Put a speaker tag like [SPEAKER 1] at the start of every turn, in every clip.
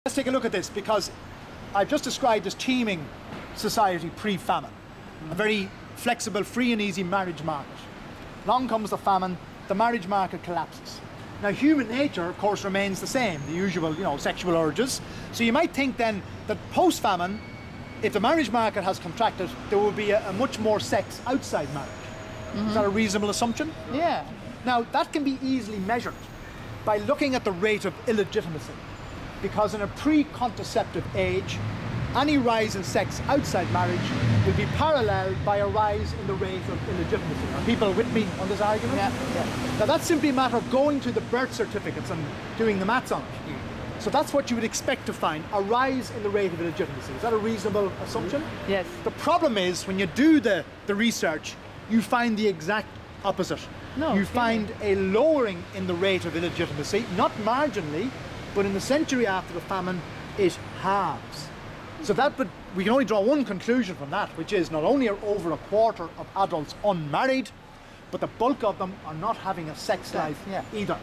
[SPEAKER 1] Let's take a look at this, because I've just described this teeming society pre-famine. A very flexible, free and easy marriage market. Along comes the famine, the marriage market collapses. Now human nature, of course, remains the same, the usual, sexual urges. So you might think then that post-famine, if the marriage market has contracted, there will be a much more sex outside marriage. Is that a reasonable assumption?
[SPEAKER 2] Yeah.
[SPEAKER 1] Now that can be easily measured by looking at the rate of illegitimacy. Because in a pre-contraceptive age, any rise in sex outside marriage will be paralleled by a rise in the rate of illegitimacy. Are people with me on this argument?
[SPEAKER 2] Yeah.
[SPEAKER 1] Now that's simply a matter of going to the birth certificates and doing the maths on it. So that's what you would expect to find, a rise in the rate of illegitimacy. Is that a reasonable assumption?
[SPEAKER 2] Yes.
[SPEAKER 1] The problem is, when you do the research, you find the exact opposite.
[SPEAKER 2] No,
[SPEAKER 1] you find a lowering in the rate of illegitimacy, not marginally, but in the century after the famine, it halves. So we can only draw one conclusion from that, which is not only are over a quarter of adults unmarried, but the bulk of them are not having a sex life either.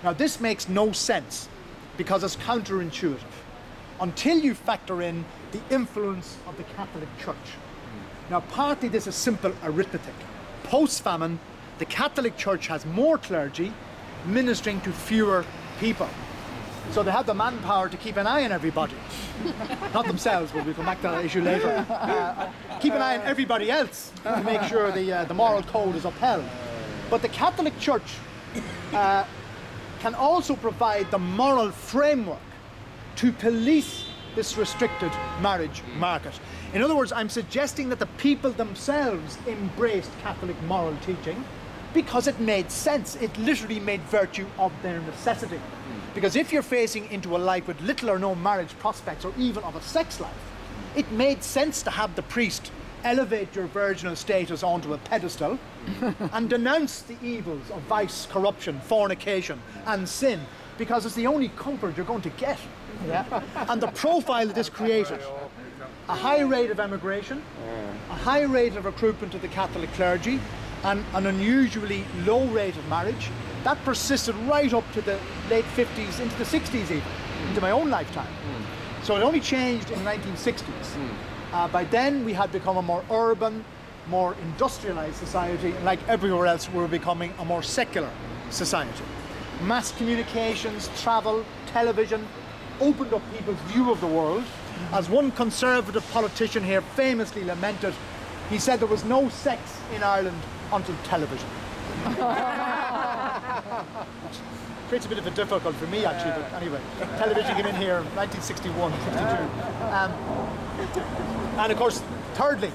[SPEAKER 1] Now this makes no sense, because it's counterintuitive, until you factor in the influence of the Catholic Church. Now partly this is simple arithmetic. Post-famine, the Catholic Church has more clergy ministering to fewer people. So they have the manpower to keep an eye on everybody. Not themselves, but we'll come back to that issue later. Keep an eye on everybody else to make sure the moral code is upheld. But the Catholic Church can also provide the moral framework to police this restricted marriage market. In other words, I'm suggesting that the people themselves embraced Catholic moral teaching because it made sense. It literally made virtue of their necessity. Because if you're facing into a life with little or no marriage prospects, or even of a sex life, it made sense to have the priest elevate your virginal status onto a pedestal and denounce the evils of vice, corruption, fornication and sin, because it's the only comfort you're going to get. And the profile that this created, a high rate of emigration, a high rate of recruitment to the Catholic clergy, and an unusually low rate of marriage, that persisted right up to the late 50s, into the 60s even, into my own lifetime. So it only changed in the 1960s. By then we had become a more urban, more industrialized society, and like everywhere else we were becoming a more secular society. Mass communications, travel, television opened up people's view of the world. As one conservative politician here famously lamented, he said there was no sex in Ireland until television. Creates a bit of a difficult for me actually, but anyway, television came in here in 1961, 62. And of course, thirdly,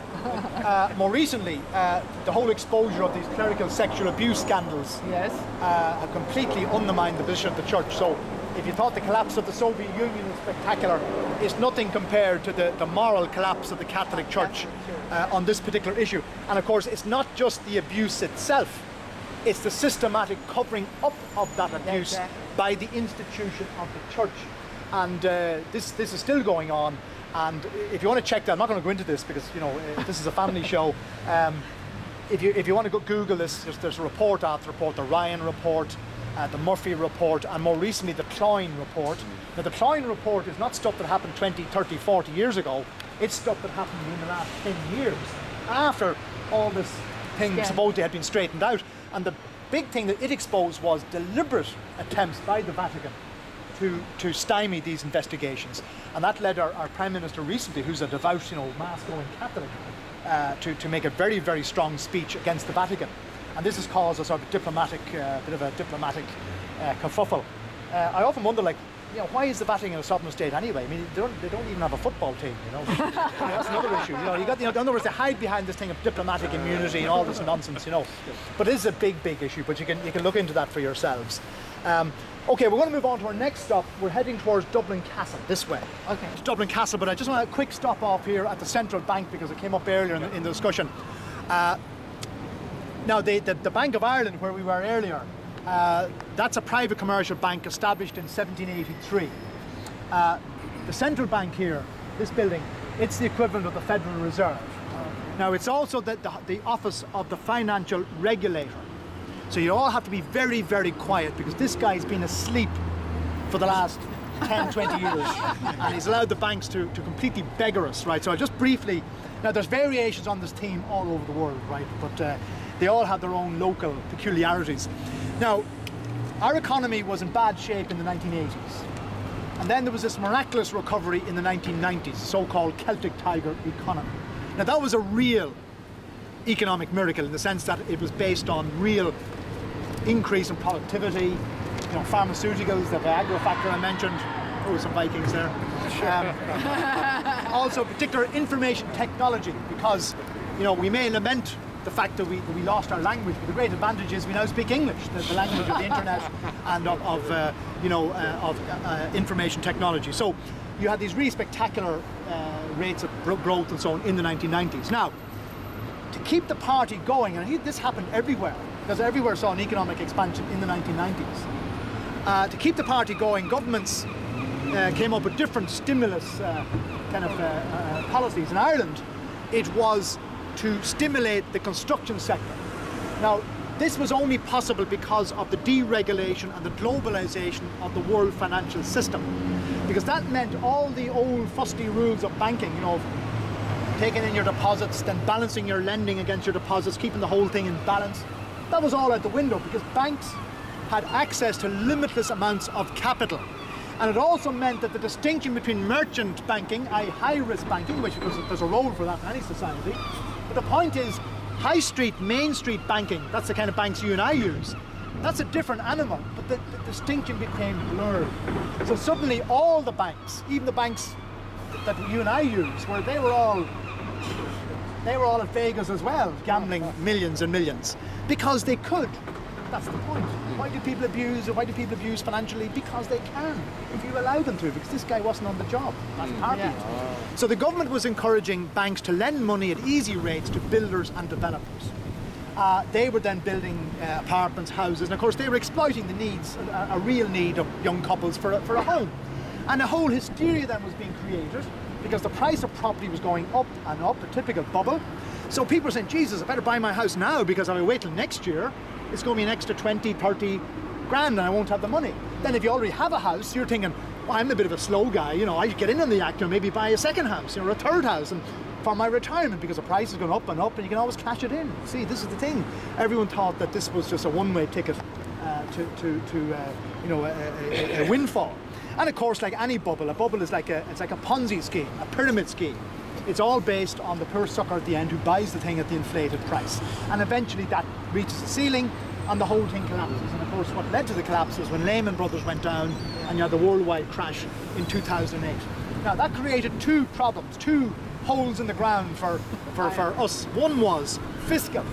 [SPEAKER 1] more recently, the whole exposure of these clerical sexual abuse scandals have completely undermined the position of the church. So if you thought the collapse of the Soviet Union was spectacular, it's nothing compared to the moral collapse of the Catholic Church on this particular issue. And of course, it's not just the abuse itself, it's the systematic covering up of that abuse by the institution of the church. And this is still going on. And if you want to check that, I'm not going to go into this because this is a family show. If you want to go Google this, there's a report after report, the Ryan report, the Murphy report, and more recently the Cloyne report. Now the Cloyne report is not stuff that happened 20, 30, 40 years ago. It's stuff that happened in the last 10 years after all this thing supposedly had been straightened out. And the big thing that it exposed was deliberate attempts by the Vatican to stymie these investigations. And that led our Prime Minister recently, who's a devout, mass-going Catholic, to make a very, very strong speech against the Vatican. And this has caused a sort of diplomatic, bit of a diplomatic kerfuffle. I often wonder, why is the Vatican a sovereign state anyway? I mean, they don't even have a football team, That's another issue. In other words, they hide behind this thing of diplomatic immunity and all this nonsense, But it is a big, big issue, but you can look into that for yourselves. Okay, we're going to move on to our next stop. We're heading towards Dublin Castle, this way. Okay. To Dublin Castle, but I just want a quick stop off here at the Central Bank because it came up earlier in the discussion. Now, the Bank of Ireland, where we were earlier, that's a private commercial bank established in 1783. The Central Bank here, this building, it's the equivalent of the Federal Reserve. Now, it's also the office of the financial regulator. So you all have to be very, very quiet because this guy's been asleep for the last 10, 20 years. And he's allowed the banks to completely beggar us, right? So I'll just briefly, now there's variations on this theme all over the world, right? But they all have their own local peculiarities. Now, our economy was in bad shape in the 1980s. And then there was this miraculous recovery in the 1990s, so-called Celtic Tiger economy. Now that was a real economic miracle in the sense that it was based on real increase in productivity, you know, pharmaceuticals, the Viagra factor I mentioned. Oh, some Vikings there. Also, particular information technology, because, you know, we may lament the fact that we lost our language, but the great advantage is we now speak English, the language of the internet and of information technology. So you had these really spectacular rates of growth and so on in the 1990s. Now, to keep the party going, and this happened everywhere, because everywhere saw an economic expansion in the 1990s. To keep the party going, governments came up with different stimulus policies. In Ireland, it was to stimulate the construction sector. Now, this was only possible because of the deregulation and the globalization of the world financial system. Because that meant all the old fusty rules of banking, you know, taking in your deposits, then balancing your lending against your deposits, keeping the whole thing in balance, that was all out the window because banks had access to limitless amounts of capital. And it also meant that the distinction between merchant banking, i.e. high-risk banking, which there's a role for that in any society, but the point is, high street, main street banking, that's the kind of banks you and I use, that's a different animal, but the distinction became blurred. So suddenly all the banks, even the banks that you and I use, where they were all at Vegas as well, gambling millions and millions, because they could. That's the point. Why do people abuse, or why do people abuse financially? Because they can, if you allow them to, because this guy wasn't on the job. That's part of it. So the government was encouraging banks to lend money at easy rates to builders and developers. They were then building apartments, houses, and of course they were exploiting the needs, a real need of young couples for a home. And a whole hysteria then was being created because the price of property was going up and up, a typical bubble. So people were saying, Jesus, I better buy my house now because if I wait till next year, it's going to be an extra 20, 30 grand and I won't have the money. Then if you already have a house, you're thinking, well, I'm a bit of a slow guy, you know, I get in on the act, or maybe buy a second house, or a third house, and for my retirement, because the price is going up and you can always cash it in. See, this is the thing. Everyone thought that this was just a one-way ticket to a windfall. And of course, like any bubble, a bubble is like it's like a Ponzi scheme, a pyramid scheme. It's all based on the poor sucker at the end who buys the thing at the inflated price. And eventually that reaches the ceiling and the whole thing collapses. And of course what led to the collapse was when Lehman Brothers went down and you had the worldwide crash in 2008. Now that created two problems, two holes in the ground for us. One was fiscal.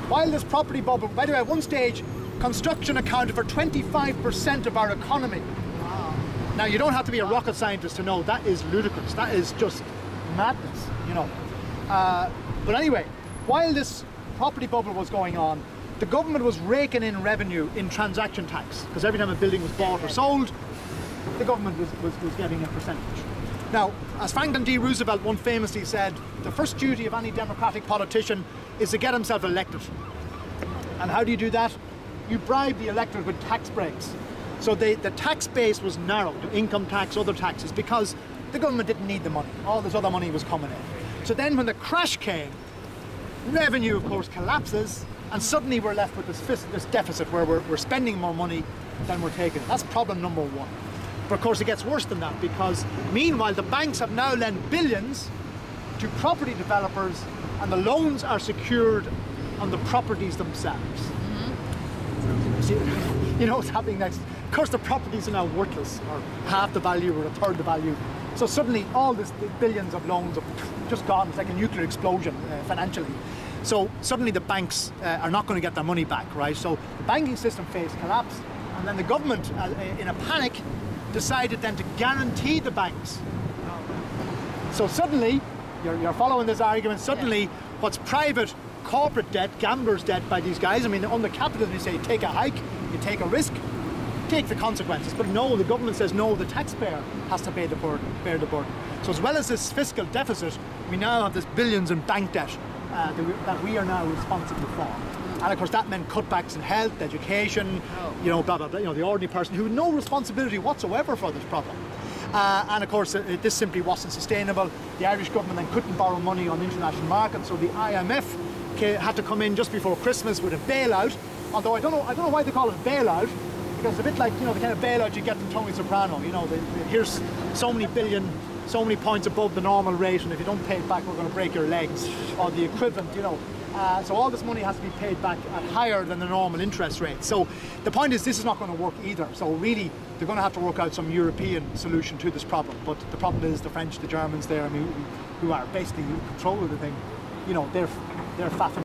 [SPEAKER 1] While this property bubble, by the way, at one stage, construction accounted for 25% of our economy. Wow. Now you don't have to be a rocket scientist to know that is ludicrous. That is just madness, you know. But anyway, while this property bubble was going on, the government was raking in revenue in transaction tax, because every time a building was bought or sold, the government was getting a percentage. Now, as Franklin D. Roosevelt once famously said, the first duty of any democratic politician is to get himself elected. And how do you do that? You bribe the electorate with tax breaks. So the tax base was narrowed, income tax, other taxes, because the government didn't need the money. All this other money was coming in. So then when the crash came, revenue, of course, collapses, and suddenly we're left with this deficit where we're spending more money than we're taking. That's problem number one. But of course it gets worse than that, because meanwhile the banks have now lent billions to property developers and the loans are secured on the properties themselves. Mm-hmm. See, you know what's happening next? Of course the properties are now worthless, or half the value or a third the value. So suddenly all the billions of loans have just gone. It's like a nuclear explosion financially. So suddenly the banks are not going to get their money back, right? So the banking system faced collapse, and then the government, in a panic, decided then to guarantee the banks. So suddenly, you're following this argument, suddenly what's private corporate debt, gambler's debt by these guys, I mean, on the capital you say take a hike, you take a risk, take the consequences. But no, the government says no, the taxpayer has to bear the burden. So as well as this fiscal deficit, we now have this billions in bank debt that we are now responsible for. And of course that meant cutbacks in health, education, you know, blah, blah, blah, you know, the ordinary person who had no responsibility whatsoever for this problem. And of course, this simply wasn't sustainable. The Irish government then couldn't borrow money on the international market, so the IMF had to come in just before Christmas with a bailout. Although I don't know why they call it bailout, because it's a bit like, you know, the kind of bailout you get from Tony Soprano. You know, here's so many billion, so many points above the normal rate, and if you don't pay it back, we're going to break your legs, or the equivalent, you know. So all this money has to be paid back at higher than the normal interest rate. So the point is, this is not going to work either. So really, they're going to have to work out some European solution to this problem. But the problem is the French, the Germans there, I mean, who are basically in control of the thing, you know, they're faffing